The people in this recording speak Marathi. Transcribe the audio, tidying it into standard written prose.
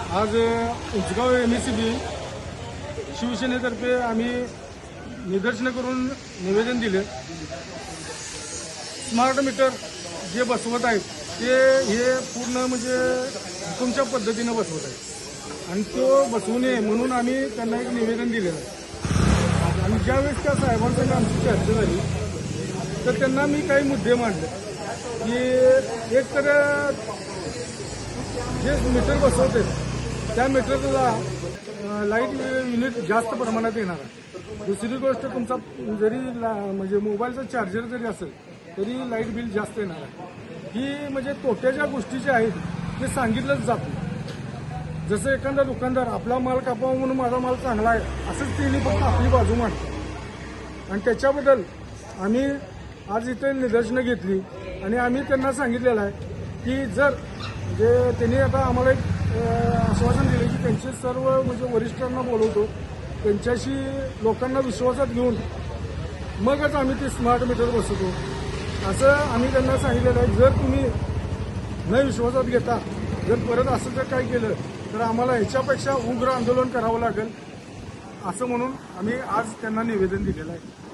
आज उचगाव MSCB शिवसेनेतर्फे आम्ही निदर्शनं करून निवेदन दिले। स्मार्ट मीटर जे बसवत आहेत ते हे पूर्ण म्हणजे हुकुमच्या पद्धतीनं बसवत आहेत आणि तो बसवू नये म्हणून आम्ही त्यांना एक निवेदन दिलेलं आहे। आणि ज्यावेळेस त्या साहेबांसंग आमची चर्चा झाली तर त्यांना मी काही मुद्दे मांडले की एक तर जे मीटर बसवते त्या मीटरला लाईट युनिट जास्त प्रमाणात येणार आहे। दुसरी गोष्ट तुमचा जरी म्हणजे मोबाईलचा चार्जर जरी असेल तरी लाईट बिल जास्त येणार आहे। ही म्हणजे तोट्याच्या गोष्टी ज्या आहेत ते सांगितलंच जात नाही। जसं एखादा दुकानदार आपला माल कापावा म्हणून माझा माल चांगला आहे असंच त्यांनी फक्त आपली बाजू मांडतो आणि त्याच्याबद्दल आम्ही आज इथे निदर्शनं घेतली आणि आम्ही त्यांना सांगितलेलं आहे की जर म्हणजे त्यांनी आता आम्हाला एक आश्वासन दिले की त्यांचे सर्व म्हणजे वरिष्ठांना बोलवतो, त्यांच्याशी लोकांना विश्वासात घेऊन मगच आम्ही ते स्मार्ट मीटर बसवतो असं आम्ही त्यांना सांगितलेलं आहे। जर तुम्ही न विश्वासात घेता जर परत असं जर काही केलं तर आम्हाला ह्याच्यापेक्षा उग्र आंदोलन करावं लागेल असं म्हणून आम्ही आज त्यांना निवेदन दिलेलं आहे।